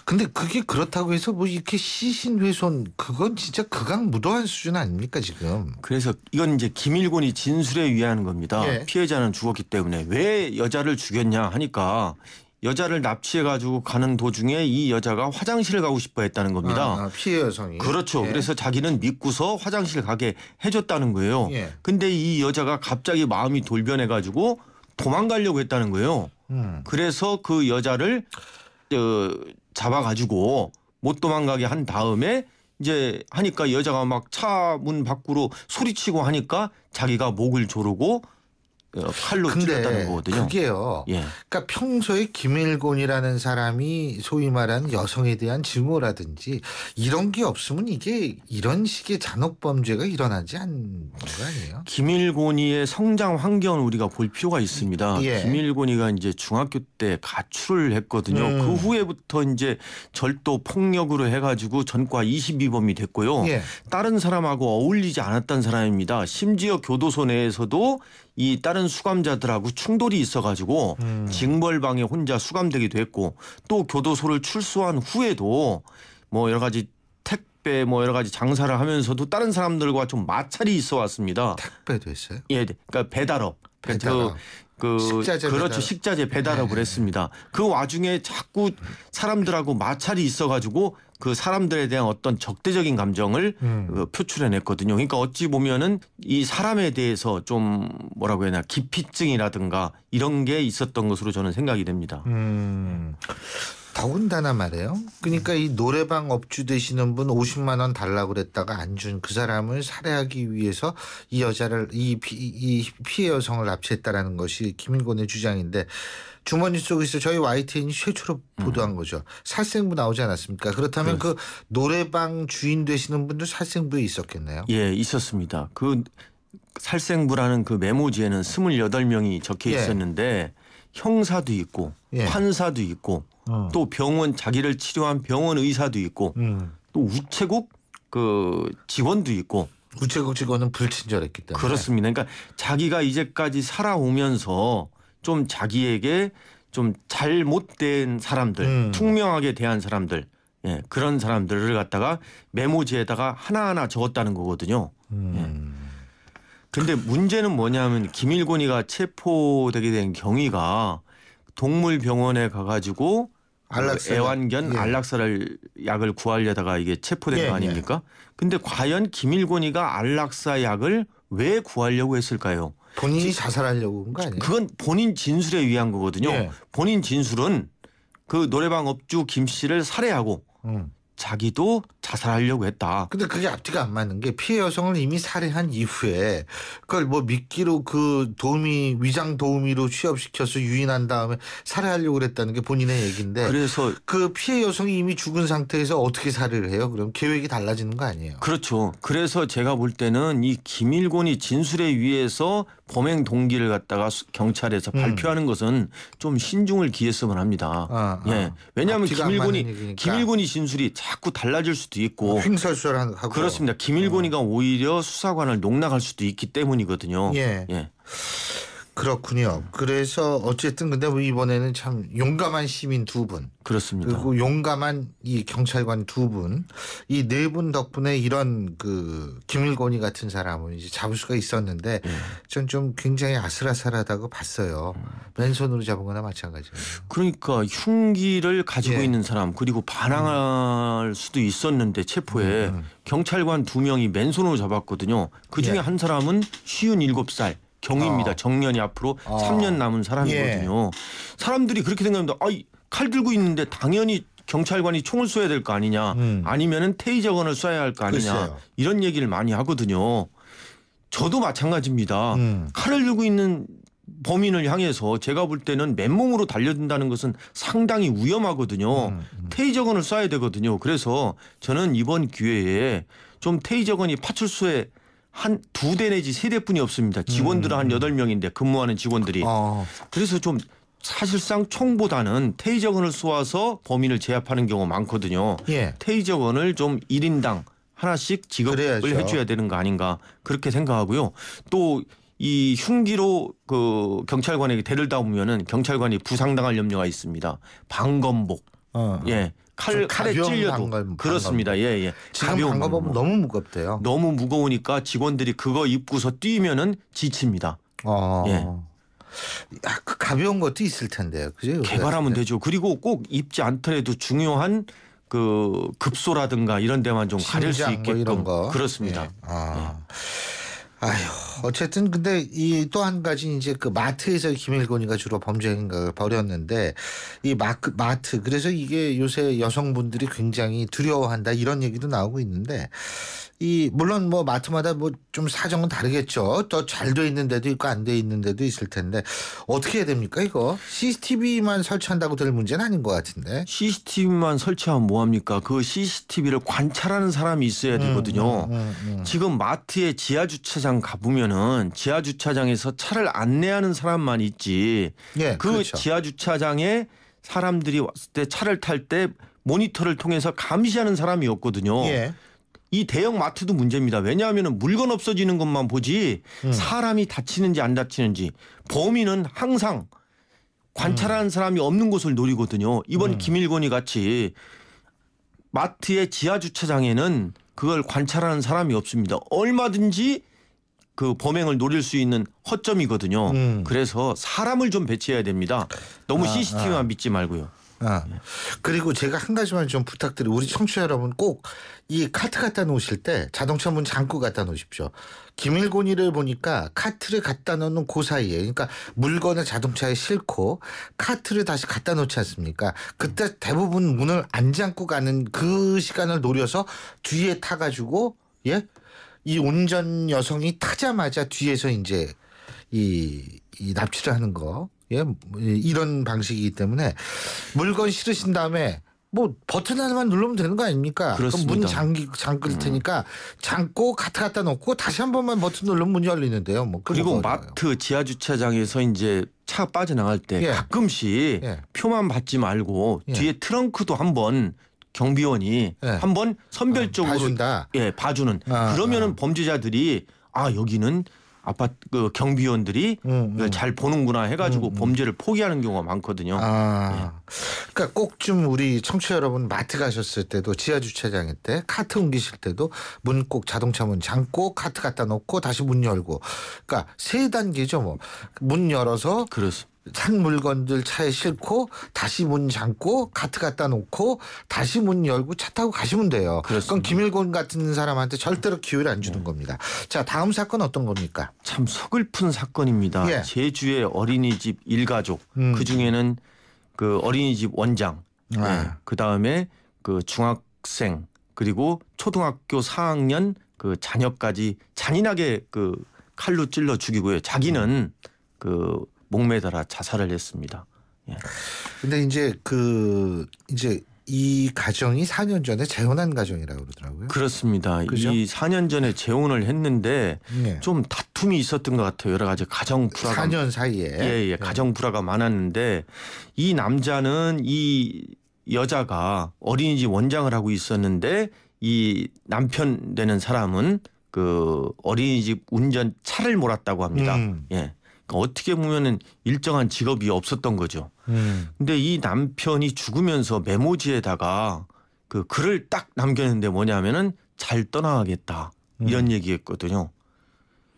근데 그게 그렇다고 해서 뭐 이렇게 시신 훼손 그건 진짜 극악무도한 수준 아닙니까 지금. 그래서 이건 이제 김일곤이 진술에 의한 겁니다. 피해자는 죽었기 때문에 왜 여자를 죽였냐 하니까 여자를 납치해가지고 가는 도중에 이 여자가 화장실을 가고 싶어 했다는 겁니다. 피해 여성이. 그렇죠. 그래서 자기는 믿고서 화장실 가게 해줬다는 거예요. 근데 이 여자가 갑자기 마음이 돌변해가지고 도망가려고 했다는 거예요. 그래서 그 여자를 잡아가지고 못 도망가게 한 다음에 이제 하니까 여자가 막 차 문 밖으로 소리치고 하니까 자기가 목을 조르고 칼로 찔렀다는 거거든요. 그게요. 그러니까 평소에 김일곤이라는 사람이 소위 말하는 여성에 대한 증오라든지 이런 게 없으면 이게 이런 식의 잔혹 범죄가 일어나지 않는 거 아니에요? 김일곤이의 성장 환경을 우리가 볼 필요가 있습니다. 김일곤이가 이제 중학교 때 가출을 했거든요. 그 후에부터 이제 절도 폭력으로 해가지고 전과 22범이 됐고요. 다른 사람하고 어울리지 않았던 사람입니다. 심지어 교도소 내에서도 이 다른 수감자들하고 충돌이 있어가지고 징벌방에 혼자 수감되기도 했고 또 교도소를 출소한 후에도 뭐 여러 가지 택배 뭐 여러 가지 장사를 하면서도 다른 사람들과 좀 마찰이 있어 왔습니다. 택배도 했어요? 예, 그러니까 배달업. 식자재 그렇죠. 배달. 식자재 배달업을 했습니다. 그 와중에 자꾸 사람들하고 마찰이 있어가지고 그 사람들에 대한 어떤 적대적인 감정을 표출해냈거든요. 그러니까 어찌 보면은 이 사람에 대해서 좀 뭐라고 해야 되나 기피증이라든가 이런 게 있었던 것으로 저는 생각이 됩니다. 더군다나 말이에요. 그러니까 이 노래방 업주 되시는 분 50만 원 달라고 그랬다가 안 준 그 사람을 살해하기 위해서 이 여자를 이 피해 여성을 납치했다라는 것이 김일곤의 주장인데 주머니 속에서 저희 YTN이 최초로 보도한 거죠. 살생부 나오지 않았습니까? 그렇다면 그 노래방 주인 되시는 분도 살생부에 있었겠네요. 예, 있었습니다. 그 살생부라는 그 메모지에는 28명이 적혀 있었는데 형사도 있고 판사도 있고 또 병원 자기를 치료한 병원 의사도 있고 또 우체국 그 직원도 있고 우체국 직원은 불친절했기 때문에 그렇습니다. 그러니까 자기가 이제까지 살아오면서 좀 자기에게 좀 잘못된 사람들, 투명하게 대한 사람들, 예, 그런 사람들을 갖다가 메모지에다가 하나하나 적었다는 거거든요. 그런데 문제는 뭐냐면 김일곤이가 체포되게 된 경위가 동물병원에 가가지고 애완견 안락사를 약을 구하려다가 이게 체포된 거 아닙니까? 근데 과연 김일곤이가 안락사 약을 왜 구하려고 했을까요? 본인이 자살하려고 한 거 아니에요? 그건 본인 진술에 의한 거거든요. 본인 진술은 그 노래방 업주 김 씨를 살해하고 자기도 자살하려고 했다. 근데 그게 앞뒤가 안 맞는 게 피해 여성을 이미 살해한 이후에 그걸 뭐 미끼로 그 도우미 위장 도우미로 취업시켜서 유인한 다음에 살해하려고 그랬다는 게 본인의 얘기인데 그래서 그 피해 여성이 이미 죽은 상태에서 어떻게 살해를 해요? 그럼 계획이 달라지는 거 아니에요? 그렇죠. 그래서 제가 볼 때는 이 김일곤이 진술에 의해서 범행 동기를 갖다가 경찰에서 발표하는 것은 좀 신중을 기했으면 합니다. 예. 왜냐하면 김일곤이 진술이 자꾸 달라질 수도 있고 횡설수설하고 그렇습니다. 김일곤이가 오히려 수사관을 농락할 수도 있기 때문이거든요. 예. 그렇군요. 그래서 어쨌든 근데 이번에는 참 용감한 시민 2분. 그렇습니다. 그리고 용감한 이 경찰관 2분. 이 4분 덕분에 이런 그 김일곤이 같은 사람을 이제 잡을 수가 있었는데 전 좀 굉장히 아슬아슬하다고 봤어요. 맨손으로 잡은 거나 마찬가지예요. 그러니까 흉기를 가지고 있는 사람 그리고 반항할 수도 있었는데 체포에 경찰관 2명이 맨손으로 잡았거든요. 그중에 한 사람은 57살. 경위입니다. 정년이 앞으로 3년 남은 사람이거든요. 사람들이 그렇게 생각합니다. 칼 들고 있는데 당연히 경찰관이 총을 쏘아야 될 거 아니냐 아니면은 테이저건을 쏴야 할 거 아니냐 글쎄요. 이런 얘기를 많이 하거든요. 저도 마찬가지입니다. 칼을 들고 있는 범인을 향해서 제가 볼 때는 맨몸으로 달려든다는 것은 상당히 위험하거든요. 테이저건을 쏴야 되거든요. 그래서 저는 이번 기회에 좀 테이저건이 파출소에 한 2대 내지 3대뿐이 없습니다. 직원들은 한 8명인데 근무하는 직원들이. 그래서 좀 사실상 총보다는 테이저건을 쏘아서 범인을 제압하는 경우가 많거든요. 테이저건을 좀 1인당 하나씩 지급을 해줘야 되는 거 아닌가 그렇게 생각하고요. 또 이 흉기로 그 경찰관에게 데려다 보면은 경찰관이 부상당할 염려가 있습니다. 방검복. 칼에 찔려도 그렇습니다. 지금 방검복은 너무 무겁대요. 너무 무거우니까 직원들이 그거 입고서 뛰면은 지칩니다. 그 가벼운 것도 있을 텐데요. 그죠? 개발하면 되죠. 그리고 꼭 입지 않더라도 중요한 그 급소라든가 이런 데만 좀 가릴 수 있게끔 뭐 이런 거. 그렇습니다. 어쨌든 근데 이 또 한 가지 이제 그 마트에서 김일곤이가 주로 범죄 행각을 벌였는데 이 마트 그래서 이게 요새 여성분들이 굉장히 두려워한다 이런 얘기도 나오고 있는데 이 물론 뭐 마트마다 뭐 좀 사정은 다르겠죠. 더 잘 돼 있는 데도 있고 안 돼 있는 데도 있을 텐데 어떻게 해야 됩니까 이거? CCTV만 설치한다고 될 문제는 아닌 것 같은데. CCTV만 설치하면 뭐합니까? 그 CCTV를 관찰하는 사람이 있어야 되거든요. 지금 마트에 지하주차장 가보면은 지하주차장에서 차를 안내하는 사람만 있지. 그렇죠. 지하주차장에 사람들이 왔을 때 차를 탈 때 모니터를 통해서 감시하는 사람이 없거든요. 이 대형 마트도 문제입니다. 왜냐하면 물건 없어지는 것만 보지 사람이 다치는지 안 다치는지 범인은 항상 관찰하는 사람이 없는 곳을 노리거든요. 이번 김일권이 같이 마트의 지하 주차장에는 그걸 관찰하는 사람이 없습니다. 얼마든지 그 범행을 노릴 수 있는 허점이거든요. 그래서 사람을 좀 배치해야 됩니다. 너무 CCTV만 믿지 말고요. 그리고 제가 한 가지만 좀 부탁드리고 우리 청취자 여러분 꼭 이 카트 갖다 놓으실 때 자동차 문 잠고 갖다 놓으십시오. 김일곤이를 보니까 카트를 갖다 놓는 그 사이에 그러니까 물건을 자동차에 싣고 카트를 다시 갖다 놓지 않습니까? 그때 대부분 문을 안 잠고 가는 그 시간을 노려서 뒤에 타가지고 이 운전 여성이 타자마자 뒤에서 이제 이 납치를 하는 거. 이런 방식이기 때문에 물건 실으신 다음에 뭐 버튼 하나만 누르면 되는 거 아닙니까? 그렇습니다. 그럼 문 잠글 테니까 잠고 카트 갖다 놓고 다시 한 번만 버튼 누르면 문이 열리는데요. 뭐 그리고 마트 지하 주차장에서 이제 차 빠져나갈 때 가끔씩 표만 받지 말고 뒤에 트렁크도 한번 경비원이 한번 선별적으로 봐준다. 봐주는 그러면은 범죄자들이 여기는 아파트 그 경비원들이 잘 보는구나 해가지고 범죄를 포기하는 경우가 많거든요. 그러니까 꼭 좀 우리 청취자 여러분 마트 가셨을 때도 지하 주차장에 때 카트 옮기실 때도 문 꼭 자동차 문 잠고 카트 갖다 놓고 다시 문 열고 그러니까 3단계죠 뭐. 문 열어서 찬 물건들 차에 싣고 다시 문 잠고 카트 갖다 놓고 다시 문 열고 차 타고 가시면 돼요. 그건 김일곤 같은 사람한테 절대로 기회를 안 주는 겁니다. 자, 다음 사건 어떤 겁니까? 참 서글픈 사건입니다. 제주의 어린이집 일가족 그중에는 그 어린이집 원장 그다음에 그 중학생 그리고 초등학교 4학년 그 자녀까지 잔인하게 그 칼로 찔러 죽이고요. 자기는 그 목매달아 자살을 했습니다. 근데 이제 이 가정이 4년 전에 재혼한 가정이라고 그러더라고요. 그렇습니다. 그죠? 이 4년 전에 재혼을 했는데 좀 다툼이 있었던 것 같아요. 여러 가지 가정 불화가 4년 사이에 가정 불화가 많았는데 이 남자는 이 여자가 어린이집 원장을 하고 있었는데 이 남편 되는 사람은 그 어린이집 운전 차를 몰았다고 합니다. 그러니까 어떻게 보면은 일정한 직업이 없었던 거죠. 근데 이 남편이 죽으면서 메모지에다가 그 글을 딱 남겼는데 뭐냐면은 잘 떠나가겠다 이런 얘기했거든요.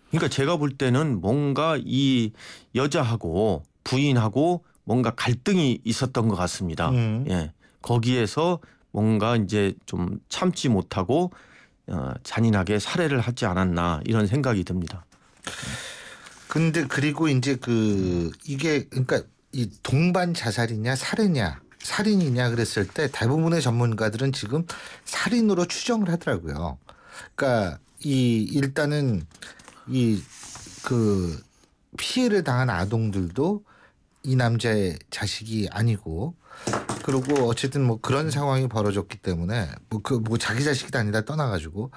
그러니까 제가 볼 때는 뭔가 이 여자하고 부인하고 뭔가 갈등이 있었던 것 같습니다. 거기에서 뭔가 이제 좀 참지 못하고 잔인하게 살해를 하지 않았나 이런 생각이 듭니다. 근데 그리고 이제 이게 그러니까 이 동반 자살이냐 살인이냐 그랬을 때 대부분의 전문가들은 지금 살인으로 추정을 하더라고요. 그러니까 일단은 그 피해를 당한 아동들도 이 남자의 자식이 아니고 그리고 어쨌든 뭐 그런 상황이 벌어졌기 때문에 뭐 자기 자식이 아니라 떠나가지고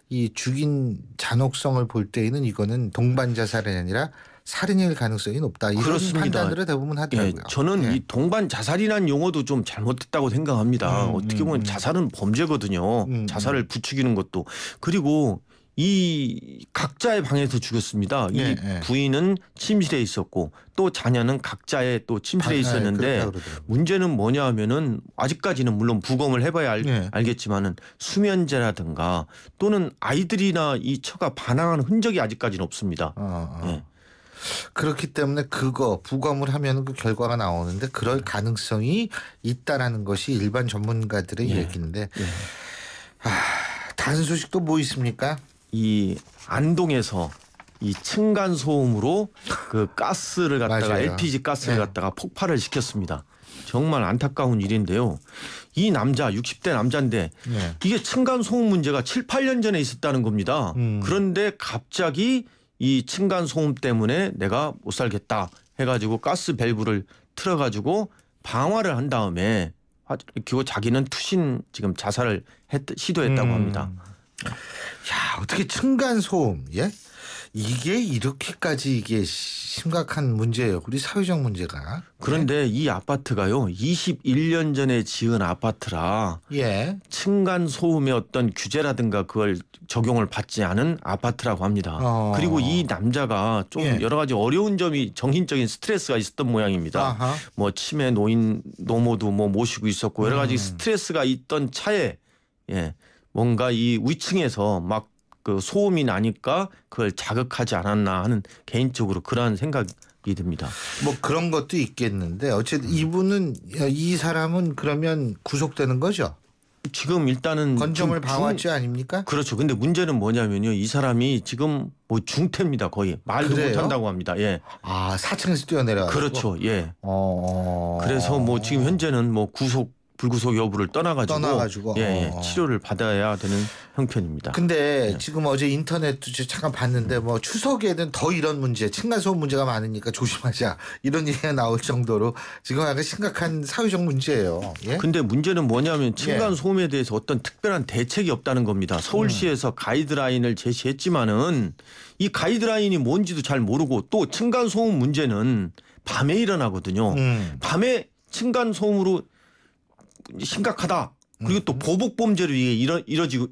이 죽인 잔혹성을 볼 때에는 이거는 동반 자살이 아니라 살인일 가능성이 높다. 이런 판단들을 대부분 하더라고요. 저는 이 동반 자살이라는 용어도 좀 잘못됐다고 생각합니다. 어떻게 보면 자살은 범죄거든요. 자살을 부추기는 것도. 그리고 이 각자의 방에서 죽였습니다. 이 부인은 침실에 있었고 또 자녀는 각자의 또 침실에 있었는데 문제는 뭐냐 하면은 아직까지는 물론 부검을 해봐야 알겠지만은 수면제라든가 또는 아이들이나 이 처가 반항하는 흔적이 아직까지는 없습니다. 그렇기 때문에 부검을 하면 그 결과가 나오는데 그럴 가능성이 있다라는 것이 일반 전문가들의 얘기인데 다른 소식도 뭐 있습니까? 이 안동에서 이 층간 소음으로 그 가스를 갖다가 LPG 가스를 갖다가 폭발을 시켰습니다. 정말 안타까운 일인데요. 이 남자 60대 남자인데 이게 층간 소음 문제가 7, 8년 전에 있었다는 겁니다. 그런데 갑자기 이 층간 소음 때문에 내가 못 살겠다 해가지고 가스 밸브를 틀어가지고 방화를 한 다음에 그리고 자기는 투신 지금 자살을 시도했다고 합니다. 야, 어떻게 층간 소음 이게 이렇게까지 이게 심각한 문제예요. 우리 사회적 문제가. 그런데 이 아파트가요. 21년 전에 지은 아파트라 예. 층간 소음의 어떤 규제라든가 그걸 적용을 받지 않은 아파트라고 합니다. 그리고 이 남자가 좀 여러 가지 어려운 점이 정신적인 스트레스가 있었던 모양입니다. 아하. 뭐 치매 노모도 뭐 모시고 있었고 여러 가지 스트레스가 있던 차에 뭔가 이 위층에서 막 그 소음이 나니까 그걸 자극하지 않았나 하는 개인적으로 그러한 생각이 듭니다. 뭐 그런 것도 있겠는데 어쨌든 이 사람은 그러면 구속되는 거죠? 지금 일단은 건점을 방어죄 아닙니까? 그렇죠. 근데 문제는 뭐냐면요. 이 사람이 지금 뭐 중태입니다. 거의 말도 못한다고 합니다. 예. 아 4층에서 뛰어내려. 그렇죠. 예. 그래서 뭐 지금 현재는 뭐 불구속 여부를 떠나가지고 치료를 받아야 되는 형편입니다. 근데 지금 어제 인터넷도 잠깐 봤는데 뭐 추석에는 더 이런 문제, 층간소음 문제가 많으니까 조심하자 이런 얘기가 나올 정도로 지금 약간 심각한 사회적 문제예요. 예? 근데 문제는 뭐냐면 층간소음에 대해서 어떤 특별한 대책이 없다는 겁니다. 서울시에서 가이드라인을 제시했지만은 이 가이드라인이 뭔지도 잘 모르고 또 층간소음 문제는 밤에 일어나거든요. 밤에 층간소음으로 심각하다. 그리고 또 보복 범죄로 이게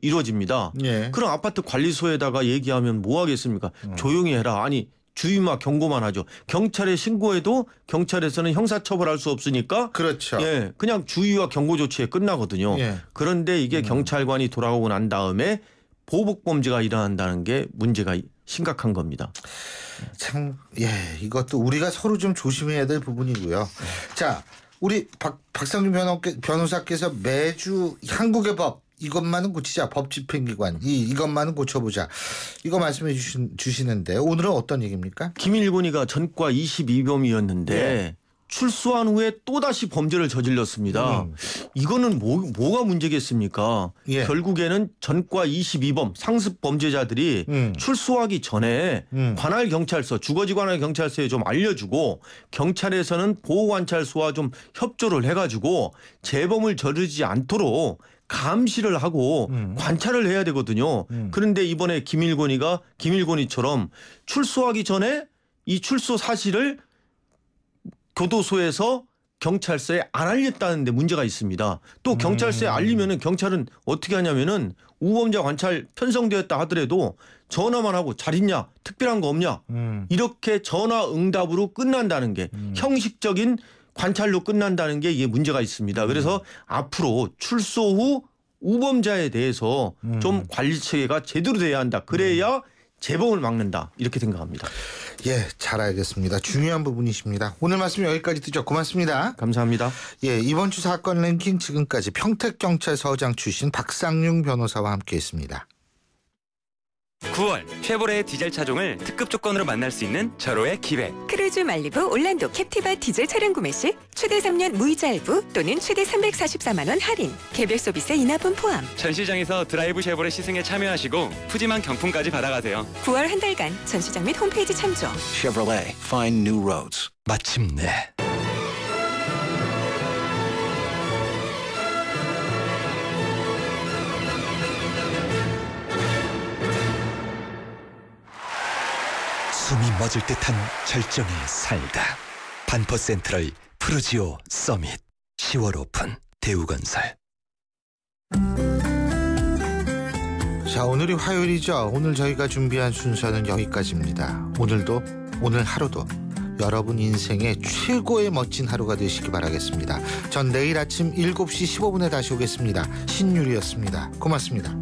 이루어집니다. 예. 그럼 아파트 관리소에다가 얘기하면 뭐 하겠습니까? 조용히 해라. 아니 주의만 경고만 하죠. 경찰에 신고해도 경찰에서는 형사처벌할 수 없으니까 그렇죠. 예, 그냥 주의와 경고 조치에 끝나거든요. 그런데 이게 경찰관이 돌아오고 난 다음에 보복 범죄가 일어난다는 게 문제가 심각한 겁니다. 참, 이것도 우리가 서로 좀 조심해야 될 부분이고요. 자. 우리 박상준 변호사께서 매주 한국의 법 이것만은 고치자. 법 집행기관 이것만은 고쳐보자. 이거 말씀해 주시는데 오늘은 어떤 얘기입니까? 김일곤이가 전과 22범이었는데 출소한 후에 또다시 범죄를 저질렀습니다. 이거는 뭐가 문제겠습니까? 결국에는 전과 22범 상습 범죄자들이 출소하기 전에 관할 경찰서 주거지 관할 경찰서에 좀 알려주고 경찰에서는 보호관찰소와 좀 협조를 해가지고 재범을 저지르지 않도록 감시를 하고 관찰을 해야 되거든요. 그런데 이번에 김일곤이처럼 출소하기 전에 이 출소 사실을 교도소에서 경찰서에 안 알렸다는 데 문제가 있습니다. 또 경찰서에 알리면은 경찰은 어떻게 하냐면은 우범자 관찰 편성되었다 하더라도 전화만 하고 잘 있냐 특별한 거 없냐 이렇게 전화 응답으로 끝난다는 게 형식적인 관찰로 끝난다는 게 이게 문제가 있습니다. 그래서 앞으로 출소 후 우범자에 대해서 좀 관리 체계가 제대로 돼야 한다. 그래야 재범을 막는다. 이렇게 생각합니다. 잘 알겠습니다. 중요한 부분이십니다. 오늘 말씀 여기까지 듣죠. 고맙습니다. 감사합니다. 이번 주 사건 랭킹 지금까지 평택경찰서장 출신 박상용 변호사와 함께했습니다. 9월 쉐보레의 디젤 차종을 특급 조건으로 만날 수 있는 절호의 기회. 크루즈 말리부 올란도 캡티바 디젤 차량 구매 시 최대 3년 무이자 할부 또는 최대 344만 원 할인. 개별 서비스 인하분 포함. 전시장에서 드라이브 쉐보레 시승에 참여하시고 푸짐한 경품까지 받아가세요. 9월 한 달간 전시장 및 홈페이지 참조. Chevrolet, find new roads. 마침내. 숨이 멎을 듯한 절정에 살다. 반포 센트럴 푸르지오 서밋 10월 오픈 대우건설. 자, 오늘이 화요일이죠. 오늘 저희가 준비한 순서는 여기까지입니다. 오늘 하루도 여러분 인생의 최고의 멋진 하루가 되시기 바라겠습니다. 전 내일 아침 7시 15분에 다시 오겠습니다. 신유리였습니다. 고맙습니다.